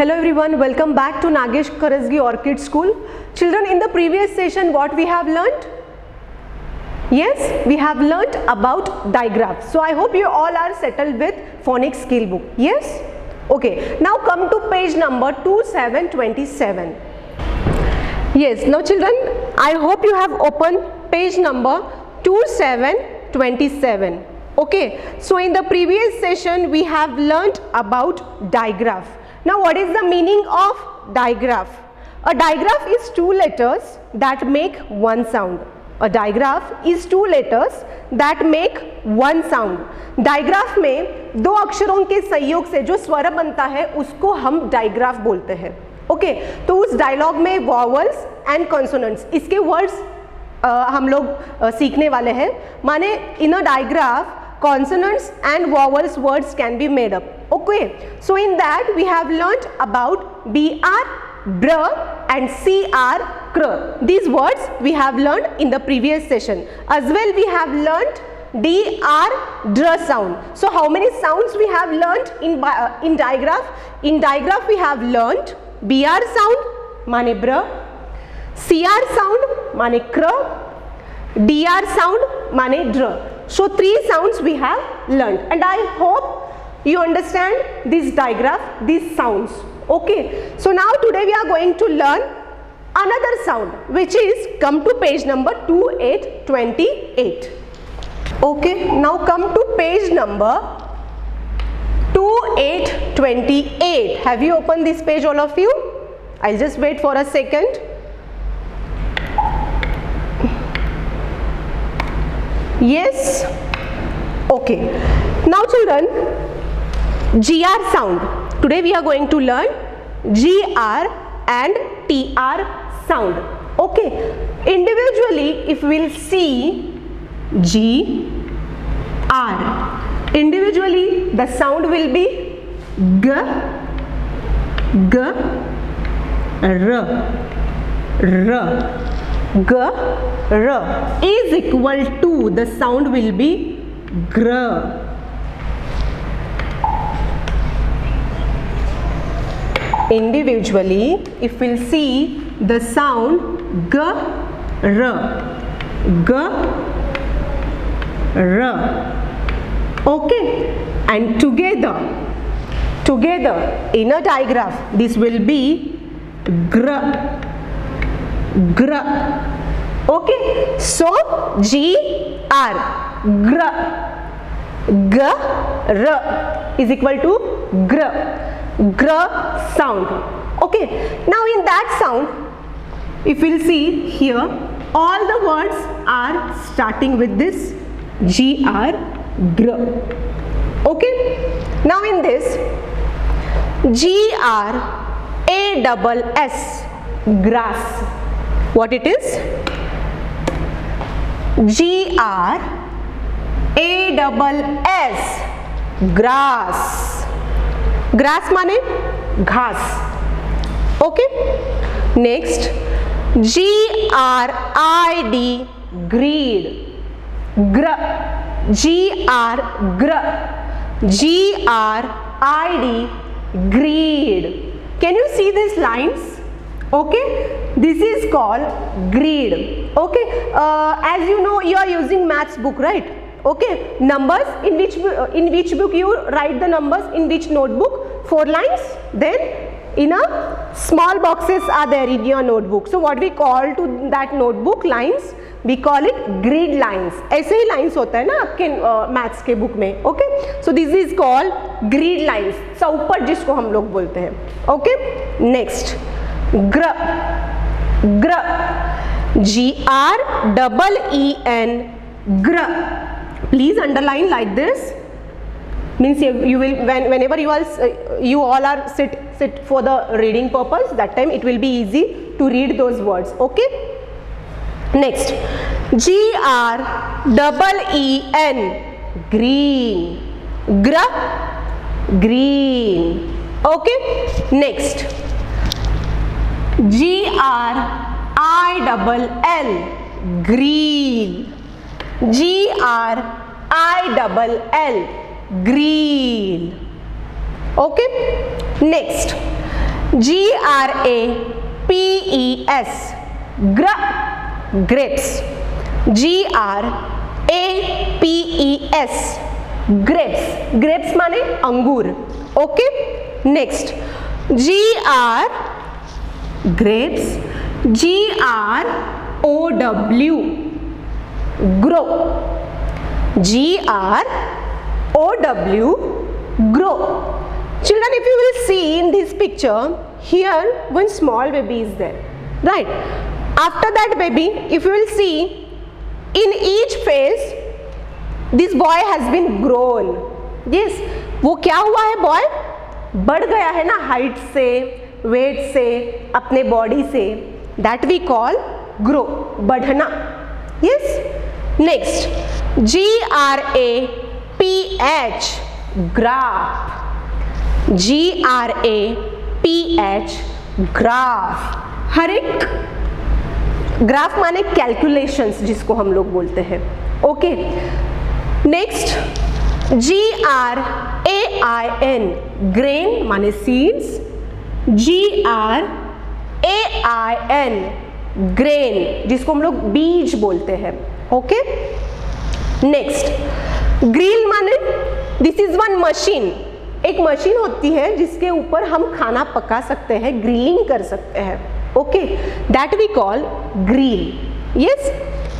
Hello everyone, welcome back to Nagesh Karasgi Orchid School. Children, in the previous session what we have learnt? Yes, we have learnt about digraphs. So I hope you all are settled with phonics skill book. Yes? Okay, now come to page number 2727. Yes, now children, I hope you have opened page number 2727. Okay, so in the previous session we have learnt about digraph. Now what is the meaning of digraph? A digraph is two letters that make one sound. A digraph is two letters that make one sound. digraph में दो अक्षरों के संयोग से जो स्वर बनता है उसको हम digraph बोलते हैं. ओके, तो उस डायलॉग में वॉवल्स एंड कॉन्सोनेंट्स इसके वर्ड्स हम लोग सीखने वाले हैं. माने इन अ digraph consonants and vowels words can be made up. Okay, so in that we have learnt about br, br and cr, cr. These words we have learnt in the previous session. As well we have learnt dr, dr sound. So how many sounds we have learnt in digraph? In digraph we have learnt br sound mane br, cr sound mane cr, dr sound mane dr. So three sounds we have learnt, and I hope you understand this digraph, these sounds. Okay, so now today we are going to learn another sound, which is come to page number 2828. Okay, now come to page number 2828. Have you opened this page, all of you? I'll just wait for a second. Yes? Okay. Now children, GR sound. Today we are going to learn GR and TR sound. Okay. Individually, if we will see GR, individually the sound will be G, G, R, R. G, R is equal to, the sound will be gr. Individually, if we'll see the sound G, R, G, R. Okay, and together in a digraph, this will be gr. Gr. Okay, so G R, gr, g r is equal to gr, gr sound. Okay, now in that sound, if we'll see here, all the words are starting with this gr, gr. Okay, now in this gr a double s, grass. What it is? GR A double S, grass. Grass माने घास. Okay. Next, GRID, greed. Gr, GR, gr, GRID, greed. Can you see these lines? Okay, this is called greed. Okay, as you know, you are using maths book, right? Okay, numbers, in which book you write the numbers, in which notebook? 4 lines. Then in a small boxes are there in your notebook. So what we call to that notebook lines, we call it grid lines. ऐसे ही lines होता है ना आपके maths के book में. Okay, so this is called grid lines. चौपट जिसको हम लोग बोलते हैं. Okay, next. Gr, gr, GREEN, gr. Please underline like this. Means you will, whenever you all are sit for the reading purpose, that time it will be easy to read those words. Okay. Next, GREEN, green, gr, green. Okay. Next, GRILL, green, GRILL, green. Okay, next GRAPES, grapes. GRAPES, grapes. grapes माने अंगूर. Okay, next grapes. GROW, grow. GROW, grow. Children, if you will see in this picture, here one small baby is there, right? After that baby, if you will see, in each phase this boy has been grown. Yes, वो क्या हुआ है? boy बढ़ गया है ना, height से, wait से, अपने बॉडी से. that we call grow, बढ़ना. yes, next GRAPH, graph. GRAPH, graph. हर एक ग्राफ माने कैलकुलेशंस जिसको हम लोग बोलते हैं. ओके, नेक्स्ट GRAIN, ग्रेन माने सीड्स. GRAIN, ग्रेन जिसको हम लोग बीज बोलते हैं. ओके, नेक्स्ट ग्रिल माने दिस इज वन मशीन. एक मशीन होती है जिसके ऊपर हम खाना पका सकते हैं, ग्रिलिंग कर सकते हैं. Okay, that we call grill. Yes,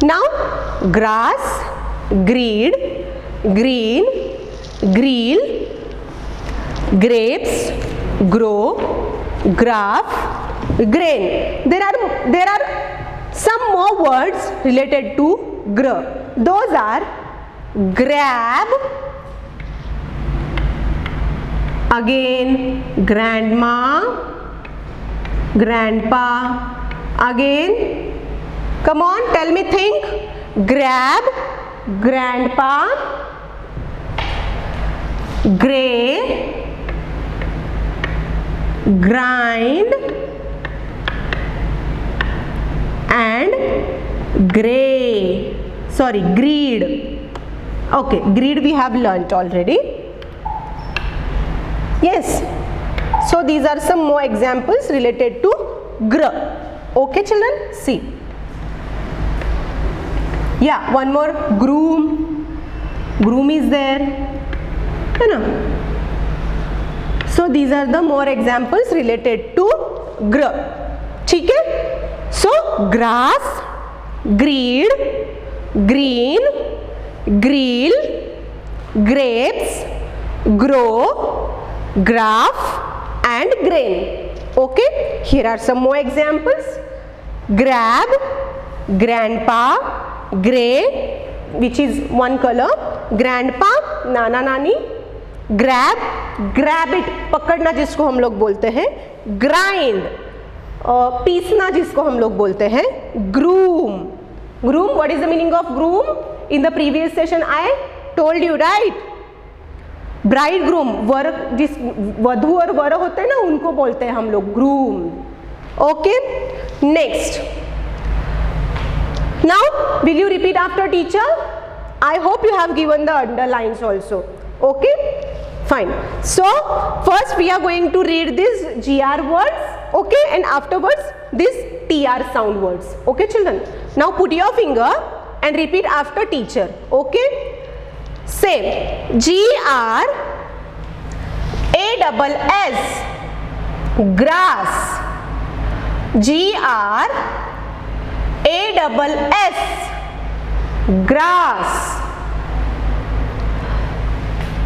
now grass, greed, green, grill, grapes, grow, graph, grain. There are some more words related to gr. Those are grab, again grandma, grandpa, again, come on, tell me, think. Grab, grandpa, gray, grind and gray. Sorry, greed. Okay, greed we have learnt already. Yes, so these are some more examples related to gr. Okay children, see. Yeah, one more, groom. Groom is there, you know. So these are the more examples related to gr. ठीक है? So grass, greed, green, grill, grapes, grow, graph and grain. Okay, here are some more examples. Grab, grandpa, gray, which is one color. Grandpa, नाना नानी. Grab, grab it, पकड़ना जिसको हम लोग बोलते हैं. Grind, पीसना जिसको हम लोग बोलते हैं. Groom. Groom, what is the meaning of groom? In the previous session I told you, right? Bridegroom, वर, जिस वधू और वर होते हैं ना, उनको बोलते हैं हम लोग groom. Okay, next. Now will you repeat after teacher? I hope you have given the underlines also. Okay, fine. So first we are going to read these GR words, okay, and afterwards this TR sound words. Okay children, now put your finger and repeat after teacher. Okay, say GRASS, grass. GRASS, grass.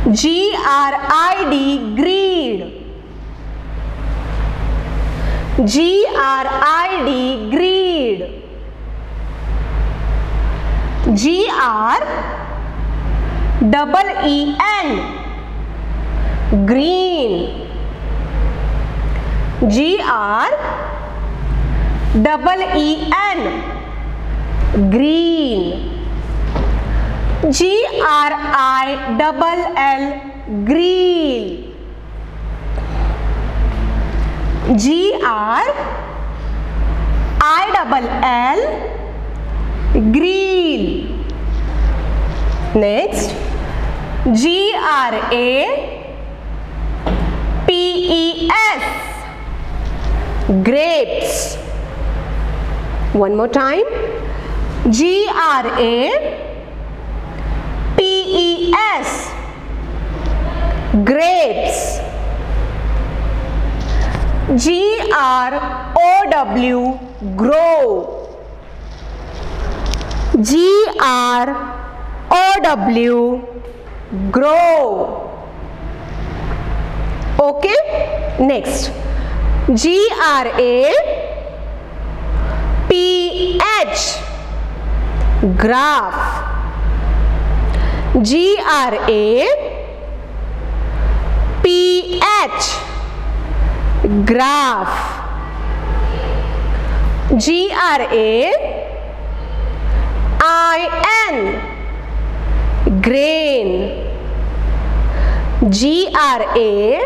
GRID, greed. GRID, greed. GREEN, green. GREEN, green. GRILL, green. GRILL, green. Next, GRAPES, grapes. One more time. Grapes. Grapes. GROW, grow. GROW, grow. Okay, next. GRAPH, graph. GRAPH, graph. GRAIN, grain. GRAIN,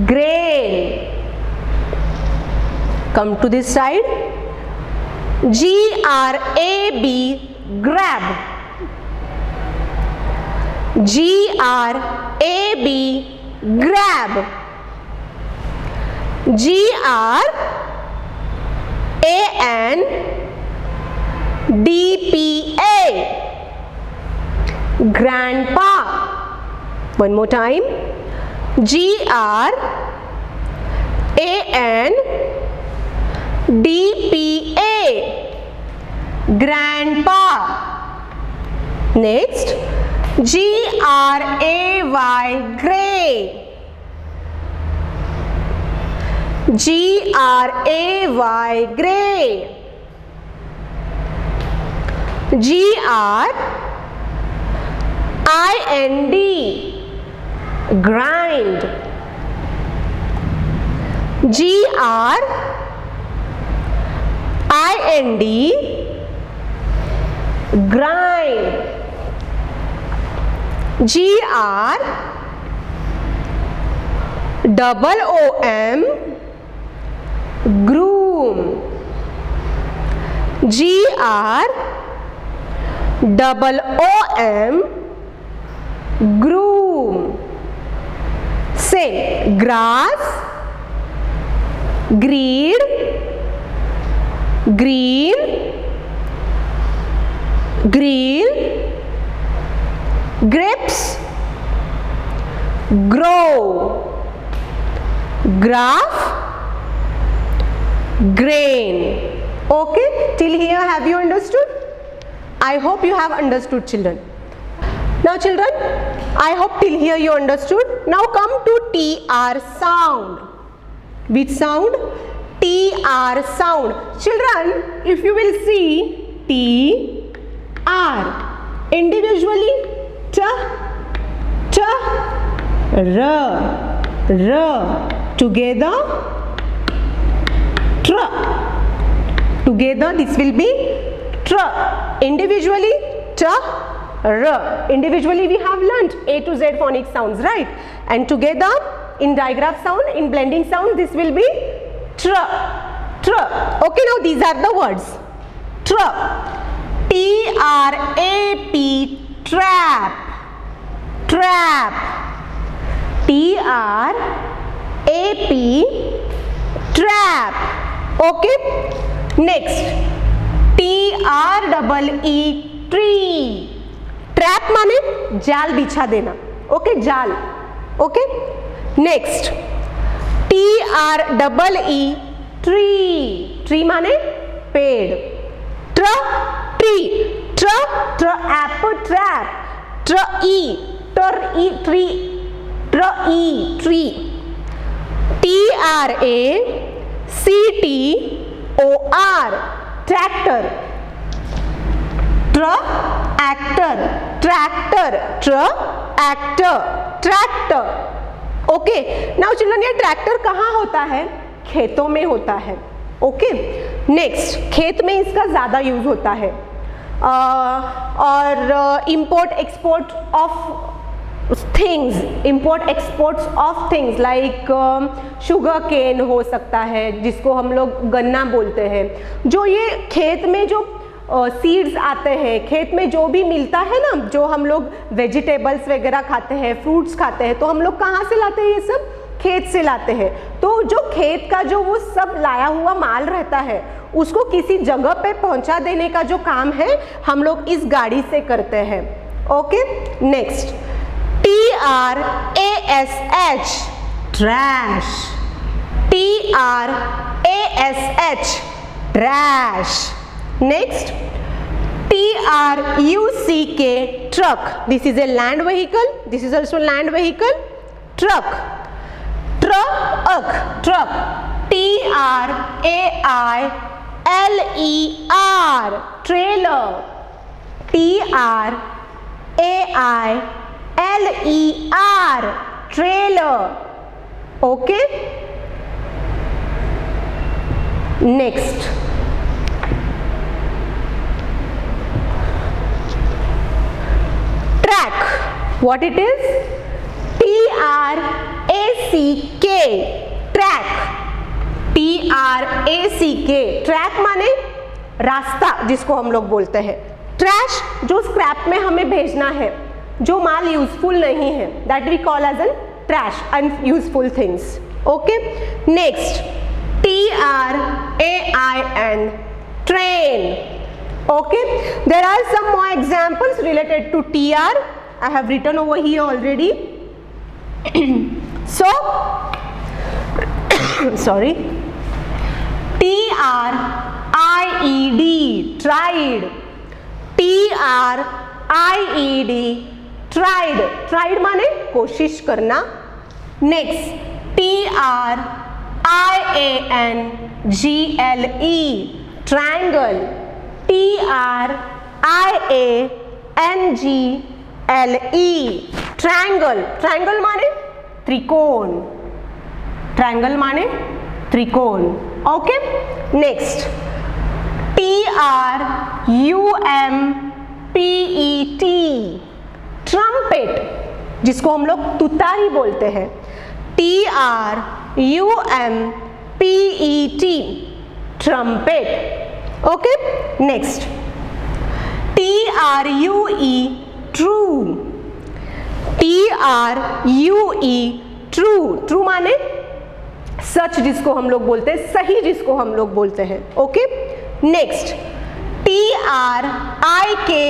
grain. Come to this side. GRAB, grab. GRAB, grab. GRANDPA, grandpa. One more time. GRANDPA, grandpa. Next. GRAY, gray. GRAY, gray. GRIND, grind. GRIND, grind. GROOM, groom. GROOM, groom. Same. Grass, greed, green, green. Grapes, grow. Graph, grain. Okay, till here have you understood? I hope you have understood, children. Now children, I hope till here you understood. Now come to TR sound. Which sound? TR sound. Children, if you will see TR individually, T, R, together, tr. Together this will be tr. Individually, T, R. Individually we have learnt A to Z phonic sounds, right? And together in digraph sound, in blending sound, this will be tr. Okay, now these are the words. Tr. TRAP, trap. Trap. TRAP, trap. Okay. Next. TREE, tree. Trap माने जाल बिछा देना. Okay, जाल. Okay. Next. TREE, tree. Tree माने पेड़. Tree. ट्र apple, trap. Tree, tree. Tree. TRACTOR, tractor. Tractor, tractor, tractor. Okay. Now children, ये tractor कहाँ होता है? खेतों में होता है. ओके. नेक्स्ट, खेत में इसका ज़्यादा यूज होता है. और import export of things, import exports of things like sugar cane हो सकता है, जिसको हम लोग गन्ना बोलते हैं. जो ये खेत में जो सीड्स आते हैं, खेत में जो भी मिलता है ना, जो हम लोग वेजिटेबल्स वगैरह खाते हैं, फ्रूट्स खाते हैं, तो हम लोग कहाँ से लाते हैं? ये सब खेत से लाते हैं। तो जो खेत का जो वो सब लाया हुआ माल रहता है, उसको किसी जगह पे पहुंचा देने का जो काम है हम लोग इस गाड़ी से करते हैं। Okay, next TRASH trash, TRASH trash. Next TRUCK truck, this is a land vehicle, this is also land vehicle. Truck, truck, truck, TRAILER trailer, TRAILER trailer. Okay, next track, what it is? TRACK track, TRACK track माने रास्ता जिसको हम लोग बोलते हैं। Trash जो scrap में हमें भेजना है, जो माल यूजफुल नहीं है, that we call as an trash, unuseful things. Okay, next TRAIN train. Okay, there are some more examples related to TR. I have written over here already. So, sorry, TRIED tried, TRIED tried, tried माने कोशिश करना। Next TRIANGLE triangle, TRIANGLE triangle, triangle माने त्रिकोण, triangle माने त्रिकोण। Okay, next TRUMPET trumpet, जिसको हम लोग तुतारी बोलते हैं। TRUMPET trumpet. Okay, next TRUE true, TRUE true, true माने सच जिसको हम लोग बोलते हैं, सही जिसको हम लोग बोलते हैं। Okay, next TRIKE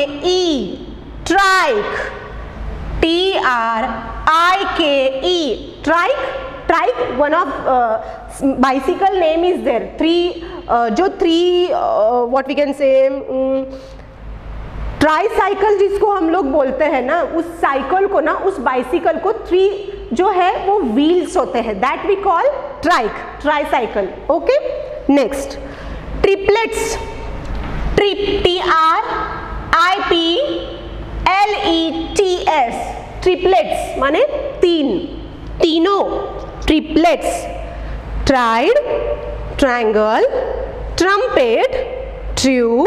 trike, TRIKE trike, trike one of bicycle name is there. What we can say tricycle जिसको हम लोग बोलते हैं ना, उस साइकिल को ना, उस बाइसिकल को 3 जो है वो व्हील्स होते हैं, that we call trike, tricycle. Okay, next triplets, trip, TRIPLETS triplets माने तीन, तीनों, triplets. Tried triangle, trumpet true,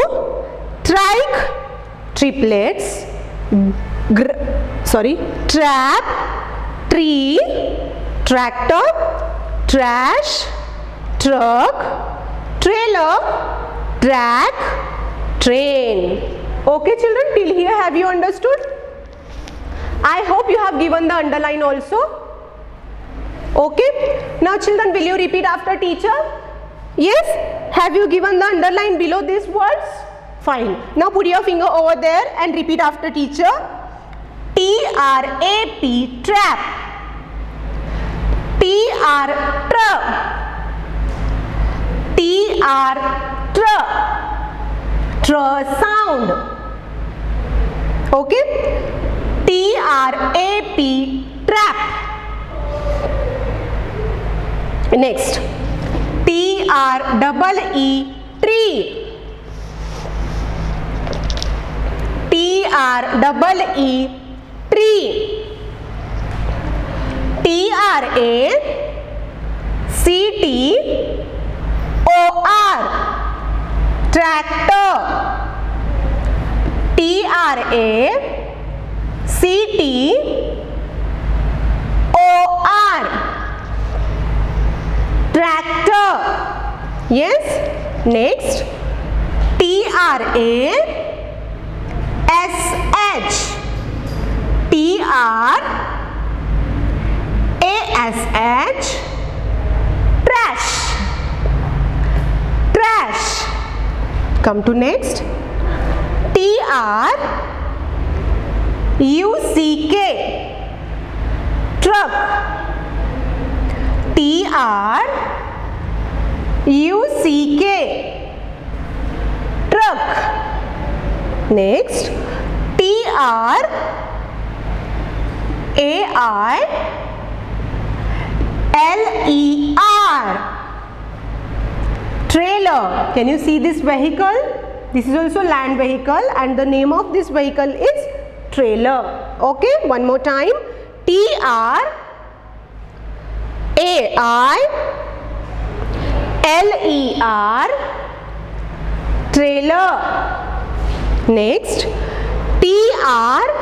trike triplets, trap, tree, tractor, trash, truck, trailer, track, train. Okay children, till here have you understood? I hope you have given the underline also. Okay, now children, will you repeat after teacher? Yes, have you given the underline below these words? Fine. Now put your finger over there and repeat after teacher. TRAP trap, TR sound. Okay, TRAP trap. Next TREE tree, TREE tree, TRACTOR tractor, TRACTOR tractor. Yes, next TRICE T-R-A-S-H, T-R-A-S-H, trash, trash. Come to next. T-R-U-C-K, truck, T-R-U-C-K, truck. Next, T-R-A-I-L-E-R, trailer. Can you see this vehicle? This is also land vehicle and the name of this vehicle is trailer. Okay, one more time. T-R-A-I-L-E-R, trailer. Next, T-R-A-C-K,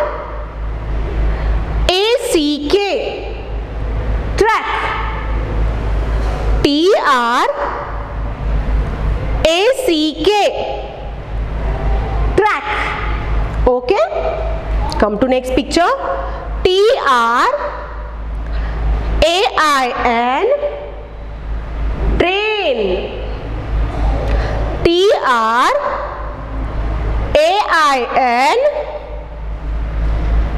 track, T-R-A-C-K, track. Okay, come to next picture. T-R-A-I-N, train, T-R-A-I-N,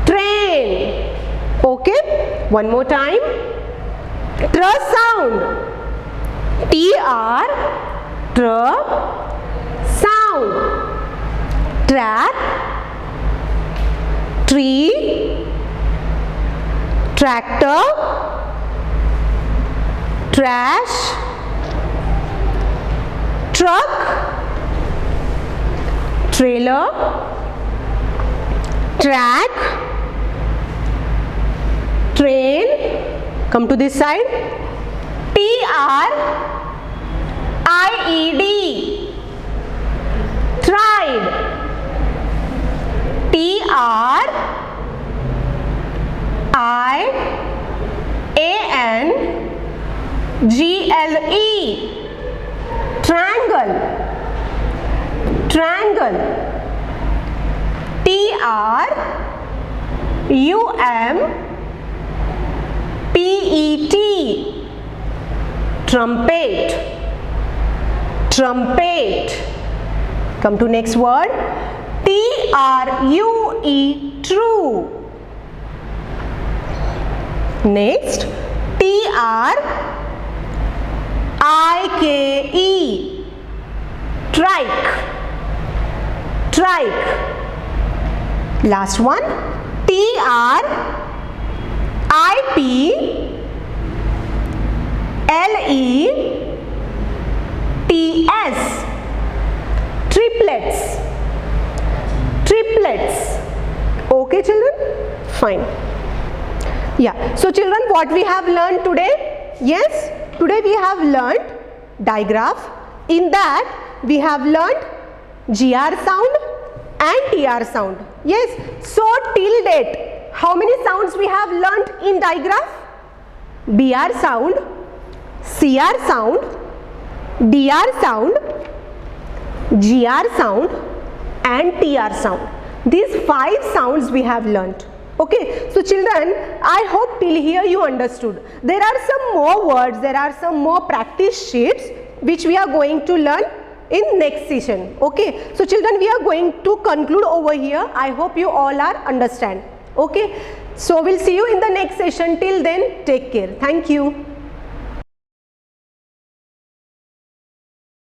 train. Okay, one more time. Tr sound, T-R, tr, sound, track, tree, tractor, trash, truck, trailer, track, train. Come to this side. T-R-I-E-D, tried, T-R-I-A-N-G-L-E, triangle, triangle, T-R-U-M-P-E-T, trumpet, trumpet. Come to next word. T-R-U-E, true. Next, T-R-I-K-E, trike, trike. Last one, T-R-I-P-L-E-T-S, triplets, triplets. Okay children, fine. Yeah, so children, what we have learned today? Yes, today we have learned digraph. In that we have learned GR sound and TR sound. Yes, so till date, how many sounds we have learned in digraph? BR sound, CR sound, DR sound, GR sound and TR sound. These 5 sounds we have learnt. Okay, so children, I hope till here you understood. There are some more words, there are some more practice sheets which we are going to learn in next session. Okay, so children, we are going to conclude over here. I hope you all are understand. Okay, so we'll see you in the next session. Till then, take care. Thank you.